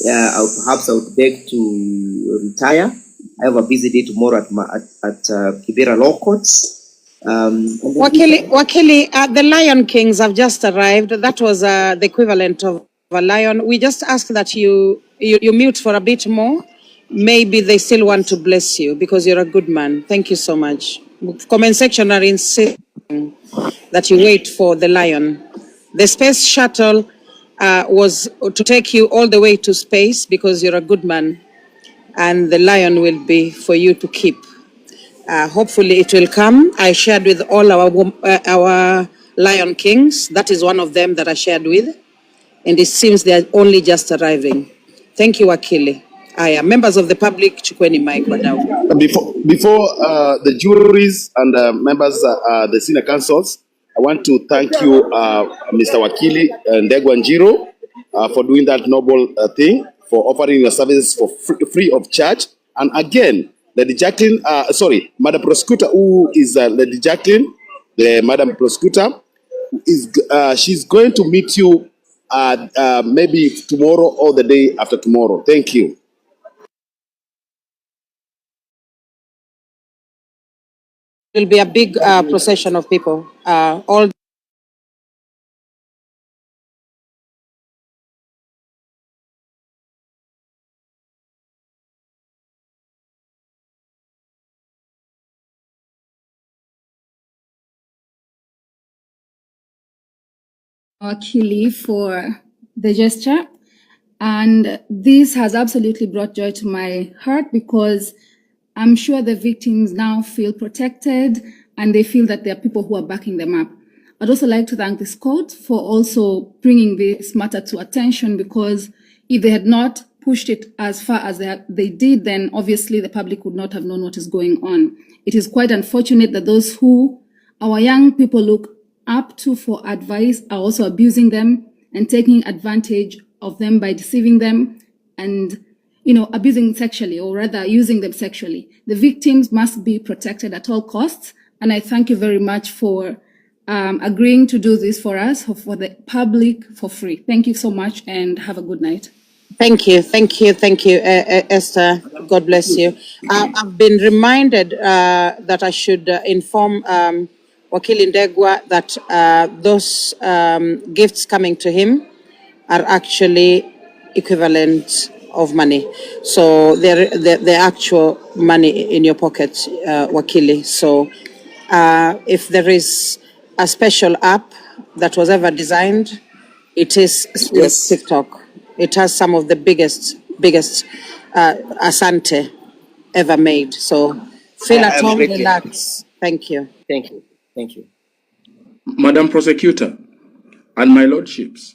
perhaps I would beg to retire. I have a busy day tomorrow at Kibera Law Courts. Wakili, the Lion Kings have just arrived. That was the equivalent of a lion. We just ask that you mute for a bit more. Maybe they still want to bless you because you're a good man. Thank you so much. Comment section are insisting that you wait for the lion. The space shuttle was to take you all the way to space because you're a good man, and the lion will be for you to keep. Hopefully it will come. I shared with all our Lion Kings. That is one of them that I shared with. And it seems they are only just arriving. Thank you, Wakili. Members of the public, Chukweni Mike Wadau. Before the juries and members the senior councils, I want to thank you, Mr. Wakili Ndegwanjiro, for doing that noble thing, for offering your services for free of charge. And again, Lady Jacqueline, Madam Prosecutor, who is Lady Jacqueline, the Madam Prosecutor, she's going to meet you maybe tomorrow or the day after tomorrow. Thank you. It will be a big procession of people. All Wakili for the gesture, and this has absolutely brought joy to my heart because I'm sure the victims now feel protected and they feel that there are people who are backing them up. I'd also like to thank this court for also bringing this matter to attention, because if they had not pushed it as far as they did, then obviously the public would not have known what is going on. It is quite unfortunate that those who our young people look up to for advice are also abusing them and taking advantage of them by deceiving them and, abusing sexually, or rather using them sexually. The victims must be protected at all costs. And I thank you very much for agreeing to do this for us, for the public, for free. Thank you so much and have a good night. Thank you, Esther. God bless you. I've been reminded that I should inform Wakili Ndegwa that those gifts coming to him are actually equivalent of money. So they're the actual money in your pocket, Wakili. So if there is a special app that was ever designed, it is TikTok. It has some of the biggest asante ever made. So feel at home, relax. Thank you. Thank you. Thank you. Madam Prosecutor and my lordships,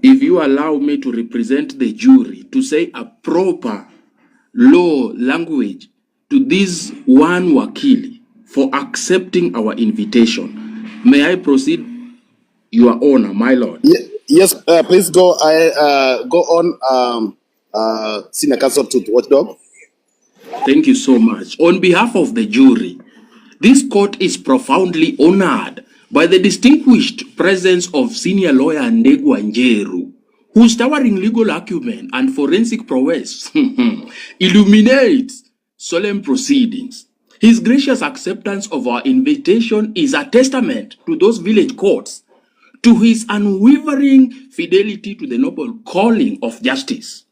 if you allow me to represent the jury to say a proper law language to this one Wakili for accepting our invitation, may I proceed, Your Honor, my lord? Yes, please go. Go on, Senior Counsel to Watchdog. Thank you so much. On behalf of the jury, this court is profoundly honored by the distinguished presence of senior lawyer Ndegwa Njeru, whose towering legal acumen and forensic prowess illuminates solemn proceedings. His gracious acceptance of our invitation is a testament to those village courts, to his unwavering fidelity to the noble calling of justice.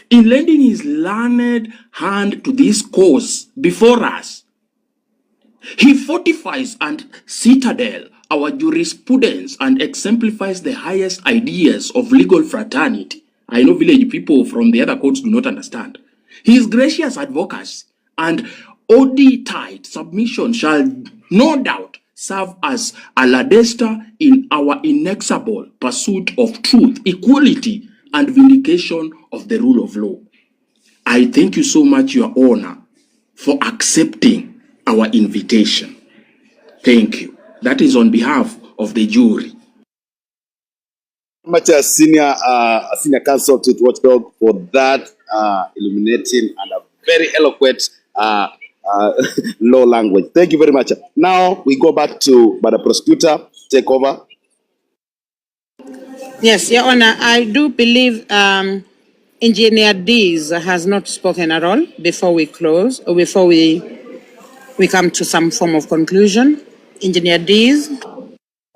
In lending his learned hand to this cause before us, he fortifies and citadel our jurisprudence and exemplifies the highest ideas of legal fraternity. I know village people from the other courts do not understand. His gracious advocacy and audit submission shall no doubt serve as a ladder in our inexorable pursuit of truth, equality, and vindication of the rule of law. I thank you so much, Your Honor, for accepting our invitation. Thank you. That is on behalf of the jury. Much as senior counsel to Watchdog for that illuminating and a very eloquent law language. Thank you very much. Now we go back to the prosecutor. Take over. Yes, Your Honor. I do believe Engineer Dees has not spoken at all before we close, or before we come to some form of conclusion. Engineer Dees.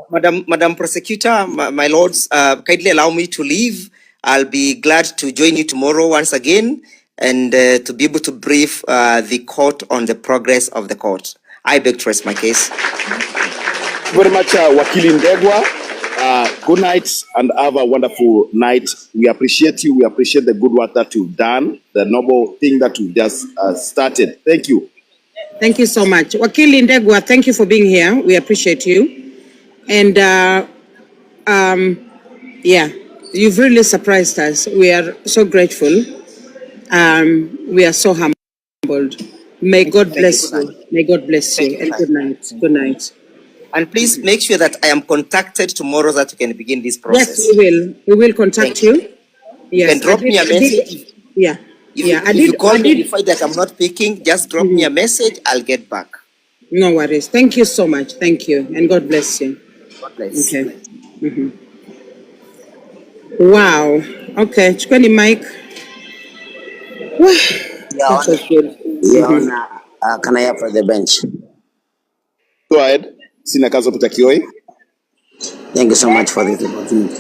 Madam Prosecutor, my lords, kindly allow me to leave. I'll be glad to join you tomorrow once again and to be able to brief the court on the progress of the court. I beg to rest my case. Very much, Wakili Ndegwa. Good night and have a wonderful night. We appreciate you. We appreciate the good work that you've done, the noble thing that you just started. Thank you. Thank you so much. Wakili Ndegwa, thank you for being here. We appreciate you. And yeah, you've really surprised us. We are so grateful. We are so humbled. May God bless you. May God bless you. And good night. Good night. And please make sure that I am contacted tomorrow so that we can begin this process. Yes, we will. We will contact you. Yes. You can drop me a message. Yeah. If you call me and you find that I'm not picking, just drop me a message. I'll get back. No worries. Thank you so much. Thank you. And God bless you. God bless. Okay. Wow. Okay. Chukweni mic. That was good. Your Honor, can I have for the bench? Go ahead. Senior Counsel Peter Kioi. Thank you so much for this opportunity.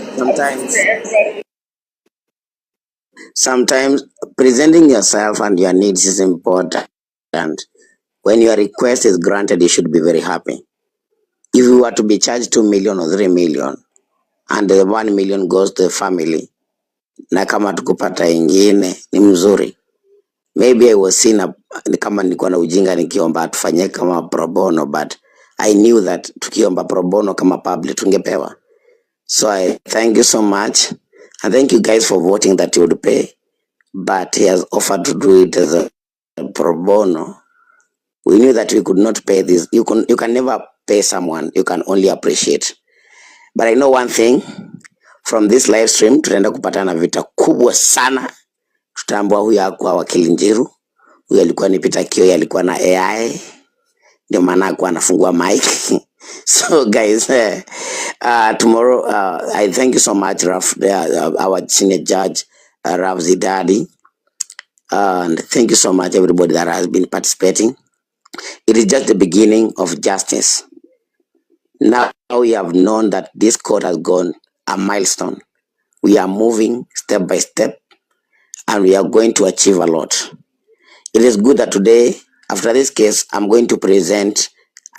Sometimes presenting yourself and your needs is important. And when your request is granted, you should be very happy. If you were to be charged 2 million or 3 million, and the 1 million goes to the family, na kama tukupata ingine ni mzuri. Maybe I was seen kama nilikuwa na ujinga nikiomba tufanye kama pro bono, but I knew that tukiomba pro bono kama public tungepewa. So I thank you so much, and thank you guys for voting that you would pay, but he has offered to do it as a pro bono. We knew that we could not pay this. You can never pay someone, you can only appreciate. But I know one thing, from this live stream tutaenda kupatana vita kubwa sana. Tutambua huyu hakuwa Wakili Njiru, huyu alikuwa ni Peter Kioi, alikuwa na AI, ndio maana alikuwa anafungua mic. So guys, tomorrow I thank you so much, Raf, our senior judge, Raf Zidadi, and thank you so much everybody that has been participating. It is just the beginning of justice. Now we have known that this court has gone a milestone. We are moving step by step, and we are going to achieve a lot. It is good that today, after this case, I'm going to present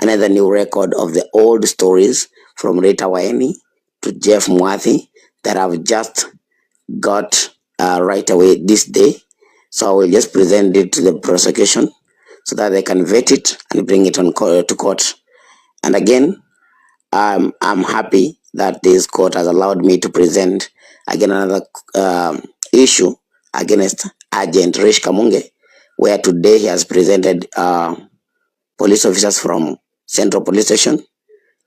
another new record of the old stories from Rita Waeni to Jeff Mwathi that I've just got right away this day. So I will just present it to the prosecution so that they can vet it and bring it on to court. And again, I'm happy that this court has allowed me to present again another issue against Agent Rish Kamunge, where today he has presented police officers from Central Police Station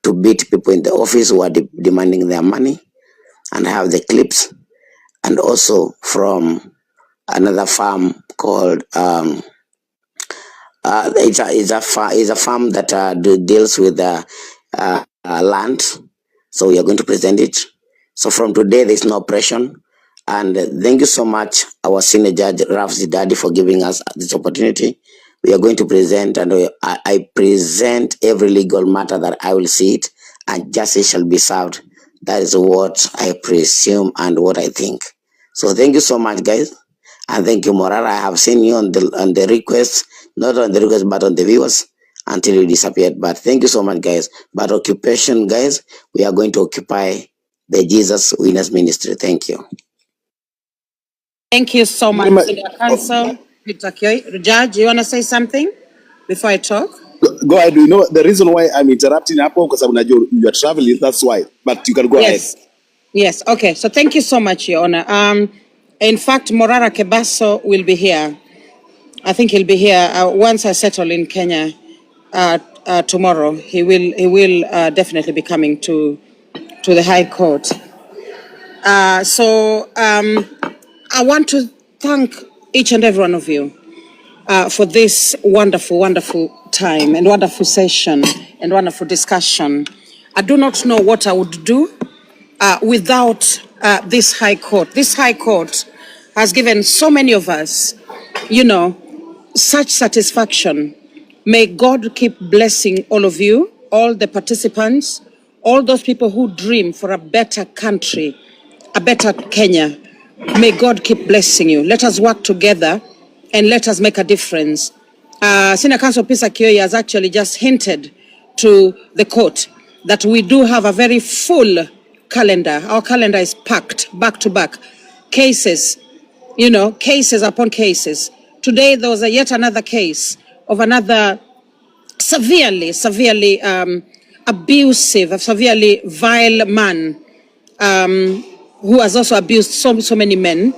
to beat people in the office who are demanding their money. And I have the clips. And also from another farm called, it's a farm that deals with land. So we are going to present it. So from today, there's no oppression. And thank you so much, our senior judge, Raf Zidadi, for giving us this opportunity. We are going to present, and I present every legal matter that I will see it, and justice shall be served. That is what I presume and what I think. So thank you so much, guys. And thank you, Morara. I have seen you on the request, not on the request, but on the viewers until you disappeared. But thank you so much, guys. But occupation, guys, we are going to occupy the Jesus Winners Ministry. Thank you. Thank you so much, Senior Counsel Peter Kioi. Judge, you want to say something before I talk? Go ahead. You know the reason why I'm interrupting Apple because you are traveling. That's why. But you can go ahead. Yes. Okay. So thank you so much, Your Honor. In fact, Morara Kebaso will be here. I think he'll be here once I settle in Kenya tomorrow. He will definitely be coming to the High Court. So I want to thank each and every one of you for this wonderful, wonderful time and wonderful session and wonderful discussion. I do not know what I would do without this High Court. This High Court has given so many of us, such satisfaction. May God keep blessing all of you, all the participants, all those people who dream for a better country, a better Kenya. May God keep blessing you. Let us work together and let us make a difference. Senior Counsel Pesa Kioi has actually just hinted to the court that we do have a very full calendar. Our calendar is packed back to back. Cases, cases upon cases. Today there was yet another case of another severely abusive, severely vile man who has also abused so many men.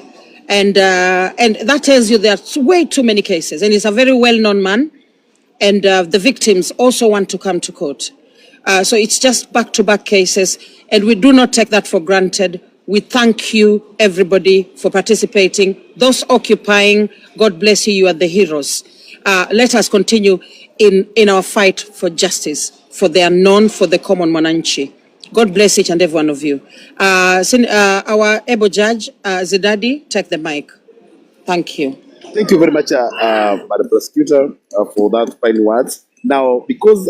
And that tells you there are way too many cases. And he's a very well-known man. And the victims also want to come to court. So it's just back-to-back cases. And we do not take that for granted. We thank you, everybody, for participating. Those occupying, God bless you, you are the heroes. Let us continue in our fight for justice, for the unknown, for the common Mwananchi. God bless each and every one of you. Our able judge, Zidadi, take the mic. Thank you. Thank you very much, Madam Prosecutor, for that fine words. Now, because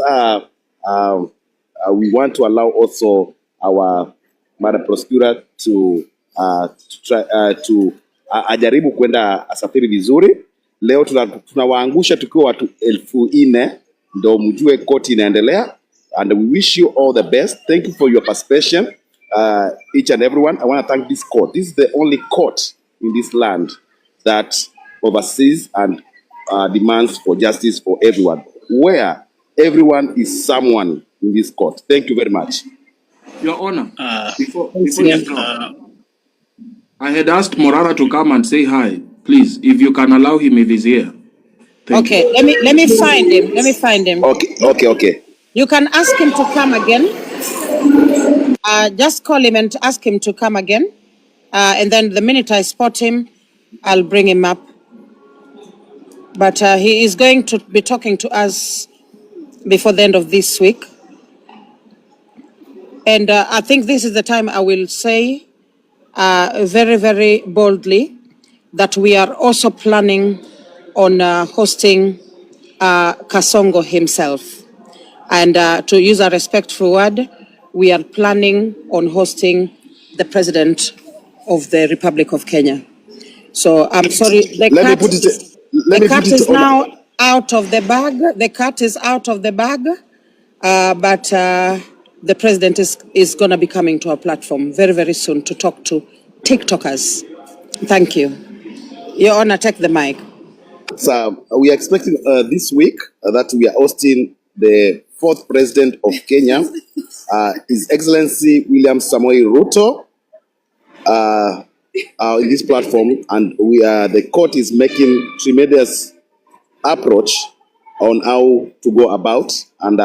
we want to allow also our Madam Prosecutor to try to ajaribu kwenda asafiri vizuri. Leo tunawaangusha tukiwa watu 4,000 ndo mjue koti inaendelea, and we wish you all the best. Thank you for your participation, each and everyone. I want to thank this court. This is the only court in this land that oversees and demands for justice for everyone, where everyone is someone in this court. Thank you very much. Your Honor, before you go, I had asked Morara to come and say hi. Please, if you can allow him if he's here. Thank you. Let me find him. Let me find him. Okay. You can ask him to come again. Just call him and ask him to come again. And then the minute I spot him, I'll bring him up. But he is going to be talking to us before the end of this week. And I think this is the time I will say very, very boldly that we are also planning on hosting Kasongo himself. And to use a respectful word, we are planning on hosting the President of the Republic of Kenya. So I'm sorry, the cat is now out of the bag. The cat is out of the bag, but the President is going to be coming to our platform very, very soon to talk to TikTokers. Thank you. Your Honor, take the mic. So we are expecting this week that we are hosting the 4th President of Kenya, His Excellency William Samoei Ruto, in this platform, and the court is making tremendous approach on how to go about, and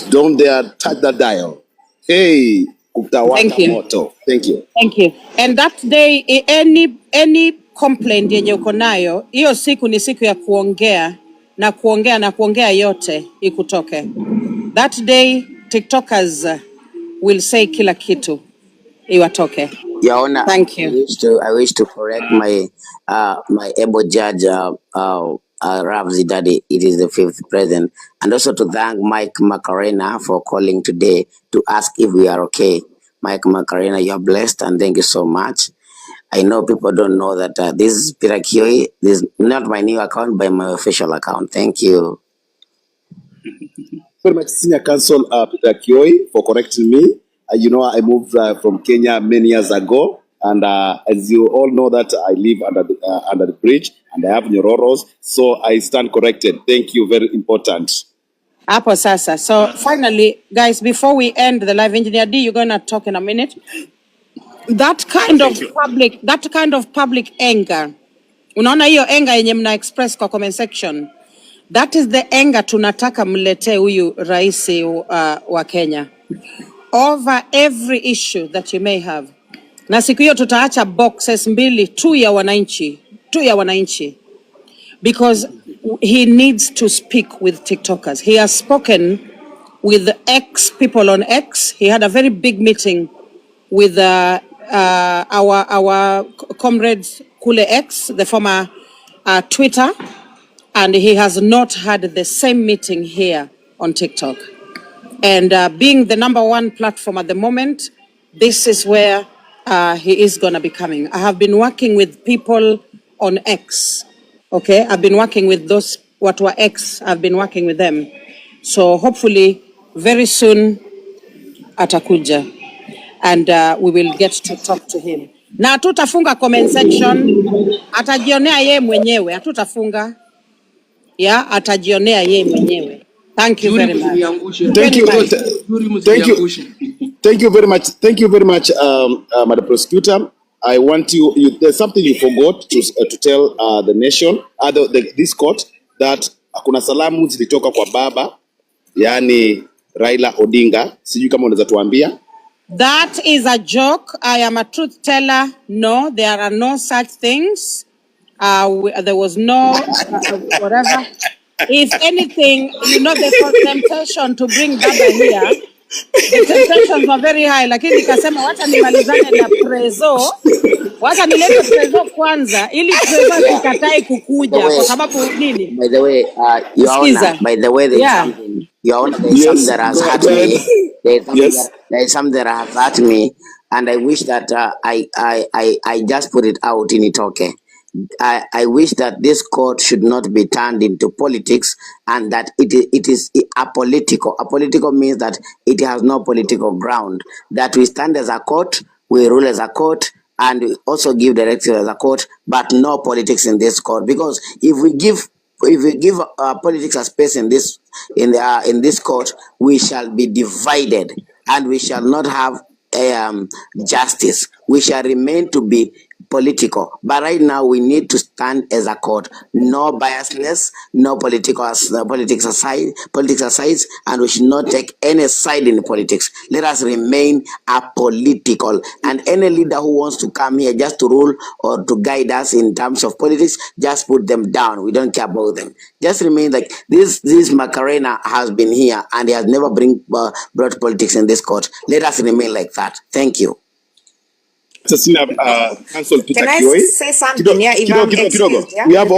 don't dare touch the dial. Hey, Thank you. moto. Thank you. Thank you. And that day, any complaint yenye uko nayo, hiyo siku ni siku ya kuongea na kuongea yote ikutoke. That day, TikTokers will say kila kitu iwatoke. Your Honor, Thank you. I wish to correct my able judge, Rav Zidadi. It is the 5th president, and also to thank Mike Macarena for calling today to ask if we are okay. Mike Macarena, you are blessed, and thank you so much. I know people don't know that this is Peter Kioi. This is not my new account, but my official account. Thank you. Very much, Senior Counsel Peter Kioi, for correcting me. I moved from Kenya many years ago, and as you all know that I live under the bridge, and I have Nyororos, so I stand corrected. Thank you, very important. Hapo sasa. So finally, guys, before we end the live, Engineer D, you're going to talk in a minute. That kind of public anger, unaona hiyo anger yenye mna express kwa comment section, that is the anger tunataka mlete huyu rais wa Kenya over every issue that you may have. Na siku hiyo tutaacha boxes mbili, two ya wananchi, because he needs to speak with TikTokers. He has spoken with the people on X. He had a very big meeting with our comrade Kule X, the former Twitter, and he has not had the same meeting here on TikTok. And being the number one platform at the moment, this is where he is going to be coming. I have been working with people on X. Okay, I've been working with those what were X. I've been working with them. So hopefully, very soon, atakuja, and we will get to talk to him. Na hatutafunga comment section, atajionea ye mwenyewe, hatutafunga. Yeah, atajionea ye mwenyewe. Thank you Juri very much. msiniangushe. Thank you. Juri, Juri Thank you. msiniangushe. Thank you very much. Thank you very much, Madam Prosecutor. I want there's something you forgot to tell the nation, this court, that kuna salamu zilitoka kwa baba, yani Raila Odinga. Sijui kama unaweza tuambia. that is a joke. I am a truth teller. No, there are no such things. There was no whatever. If anything, the temptation to bring Baba here, the temptations were very high. Lakini nikasema wacha nimalizane na Prezo, wacha nilete Prezo kwanza, ili Prezo sikatai kukuja kwa sababu nini? By the way, Your Honor, by the way, there's something, Your Honor, there's something that has hurt me. There's something that has hurt me, and I wish that I just put it out in it, okay? I wish that this court should not be turned into politics, and that it is apolitical. Apolitical means that it has no political ground. That we stand as a court, we rule as a court, and we also give directives as a court, but no politics in this court. Because if we give politics a space in this court, we shall be divided, and we shall not have justice. We shall remain to be political. But right now, we need to stand as a court. No biasness, no politics aside, and we should not take any side in politics. Let us remain apolitical. And any leader who wants to come here just to rule or to guide us in terms of politics, just put them down. We don't care about them. Just remain like this. This Macarena has been here and he has never brought politics in this court. Let us remain like that. Thank you. Council Peter Can I Kioi. say something here? If I'm excused, yeah? We have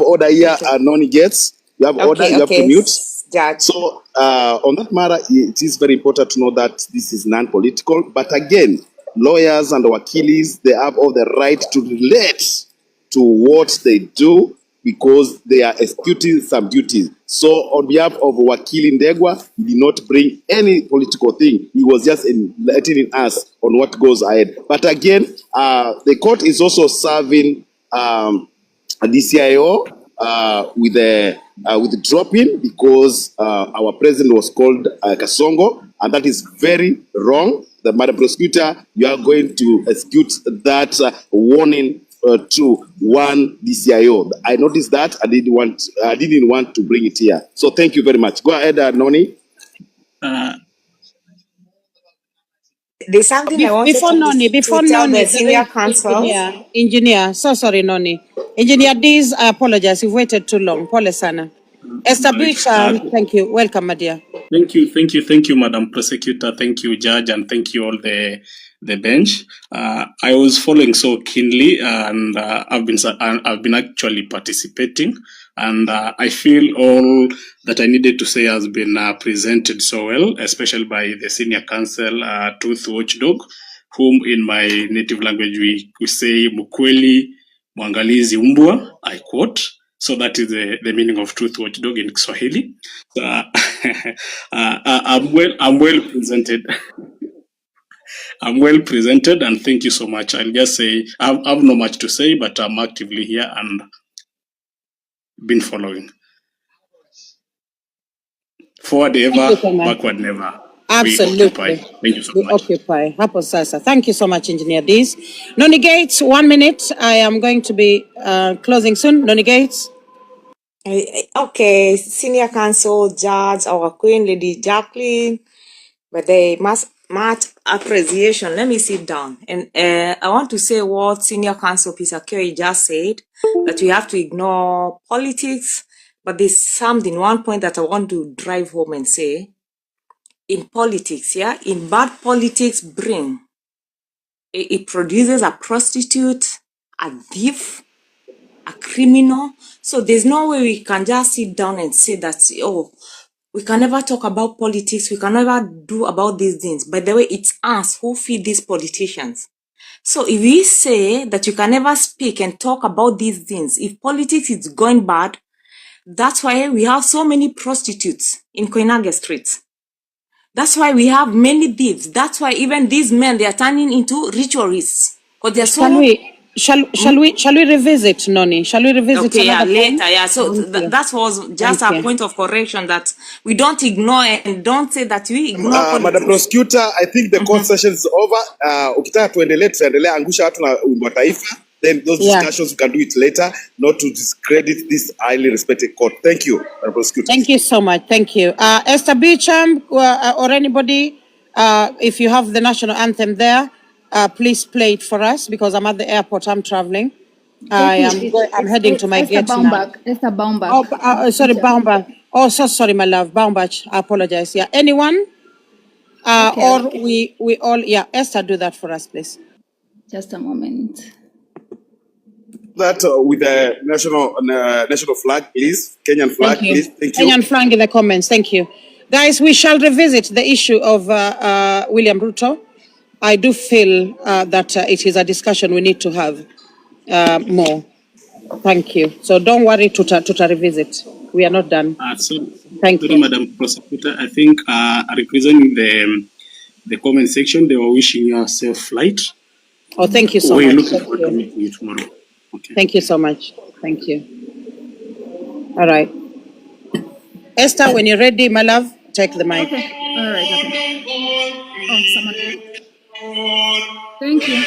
order here. Noni gets. We have order. You have to mute. Judge. So on that matter, it is very important to know that this is non-political. But again, lawyers and wakilis, they have all the right to relate to what they do, because they are executing some duties. So on behalf of Wakili Ndegwa, he did not bring any political thing. He was just enlightening us on what goes ahead. But again, the court is also serving a DCIO with the drop-in, because our president was called Kasongo, and that is very wrong. The Madam Prosecutor, you are going to execute that warning to one DCIO. I noticed that. I didn't want to bring it here. So thank you very much. Go ahead, Noni. There's something I wanted Before to Noni, tell the senior counsel. Engineer, so sorry, Noni. Engineer Dees, I apologize. You've waited too long. Pole sana. Establish, thank you. Welcome, my dear. Thank you, Madam Prosecutor. Thank you, Judge, and thank you all the bench. I was following so keenly, and I've been actually participating, and I feel all that I needed to say has been presented so well, especially by the senior counsel, Truth Watchdog, whom in my native language we say Mukweli Mwangalizi Umbwa, I quote. So that is the meaning of Truth Watchdog in Kiswahili. I'm well presented. I'm well presented, and thank you so much. I'll just say I have no much to say, but I'm actively here and been following. Forward ever, backward never. Absolutely. Thank you so much. Occupy. Hapo sasa. Thank you so much, Engineer Dees. Noni Gates, 1 minute. I am going to be closing soon. Noni Gates. Okay, senior counsel, judge, our queen, Lady Jacqueline, but they must much appreciation. Let me sit down. And I want to say what senior counsel Peter Kioi just said, that we have to ignore politics. But there's one point that I want to drive home and say, in politics, in bad politics, bring It produces a prostitute, a thief, a criminal. So there's no way we can just sit down and say that, oh, we can never talk about politics, we can never do about these things. By the way, it's us who feed these politicians. So if we say that you can never speak and talk about these things, if politics is going bad, that's why we have so many prostitutes in Koinange streets. That's why we have many thieves. That's why even these men, they are turning into ritualists. Because they're so... Shall we revisit, Noni? Shall we revisit Okay, yeah, another time? later, yeah. So that was just a point of correction, that we don't ignore and don't say that we ignore politics. Madam Prosecutor, I think the court session is over. Ukitaka tuendelee, tutaendelea angusha watu na wimbo taifa. Then those discussions we can do it later, not to discredit this highly respected court. Thank you, Madam Prosecutor. Thank you so much. Thank you. Esther Beecham or anybody, if you have the national anthem there, please play it for us, because I'm at the airport. I'm traveling. I'm heading to my gate now. Esther Baumbach. Oh, sorry, Baumbach. Oh, so sorry, my love. Baumbach. I apologize. Yeah. Anyone? We all. Yeah. Esther, do that for us, please. Just a moment. That with the national flag, please. Kenyan flag, please. Thank you. Kenyan flag in the comments. Thank you. Guys, we shall revisit the issue of William Ruto. I do feel that it is a discussion we need to have more. Thank you. So don't worry to revisit. We are not done. Thank you, Madam Prosecutor. I think representing the comment section, they were wishing you a safe flight. Oh, thank you so much. We're looking forward to meeting you tomorrow. Okay. Thank you so much. Thank you. All right. Esther, when you're ready, my love, take the mic. Okay. All right. Okay. Oh, someone. Thank you.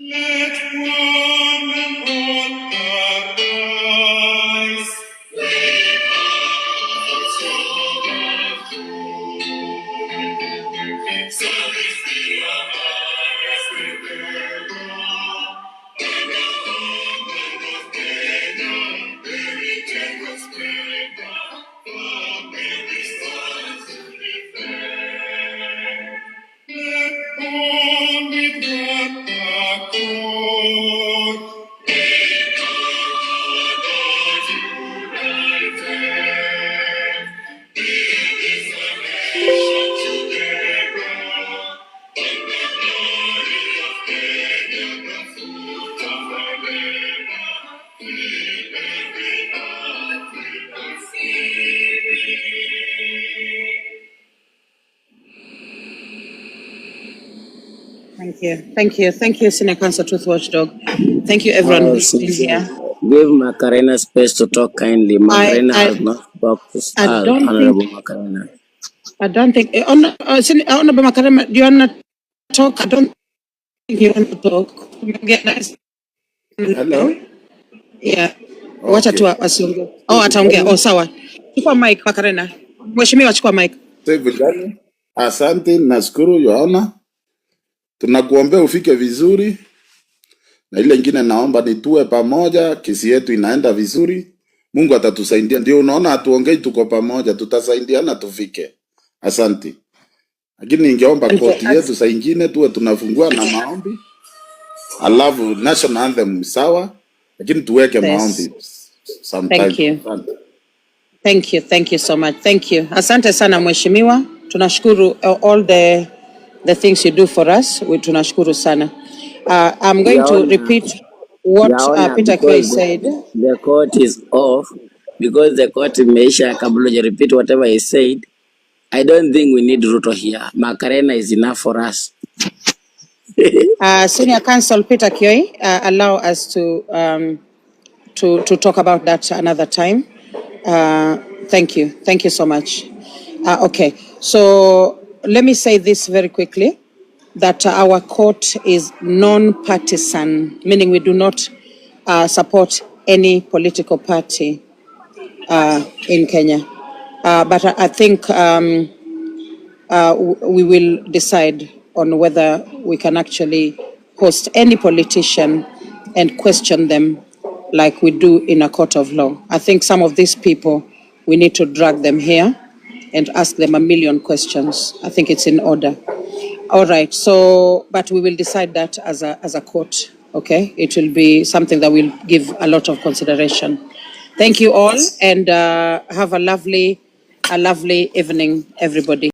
Let one and all arise. We are strong and service the highest rebellion. And the hope of Kenya, heritage of splendor, for every son to defend. Let all with one accord, we are united. Build this nation together, in the glory of Kenya, the fruit of our labor. Fill every heart with thanksgiving. Thank you. Thank you. Thank you, Senior Counsel Truth Watchdog. Thank you, everyone who's been here. Give Macarena space to talk kindly. Macarena has not spoken to us, Honorable Macarena. I don't think. Honorable Macarena, do you want to talk? I don't think you want to talk. Get nice. Hello? Yeah. Wacha tu asiongee. Oh, ataongea. Oh, sawa. Chukua mic, Macarena. Mheshimiwa, chukua mic. Vijana, asante, nashukuru Yohana. Tunakuombea ufike vizuri. Na ile ingine naomba nitue pamoja, kesi yetu inaenda vizuri. Mungu atatusaidia. Ndio unaona hatuongei tuko pamoja, tutasaidiana tufike. Asante. Lakini ningeomba koti yetu saa ingine tuwe tunafungua na maombi. Alafu national anthem sawa, lakini tuweke maombi sometime. Thank you. Thank you so much. Thank you. Asante sana Mheshimiwa. Tunashukuru all the things you do for us. Tunashukuru sana. I'm going to repeat what Peter Kay said. The court is off because the court imeisha. Kabla you repeat whatever he said, I don't think we need Ruto here. Macarena is enough for us. Senior Counsel Peter Kay, allow us to talk about that another time. Thank you. Thank you so much. Okay, so let me say this very quickly, that our court is non-partisan, meaning we do not support any political party in Kenya. But I think we will decide on whether we can actually host any politician and question them like we do in a court of law. I think some of these people, we need to drag them here and ask them a million questions. I think it's in order. All right, so, but we will decide that as a court, okay? It will be something that we'll give a lot of consideration. Thank you all, and have a lovely evening, everybody.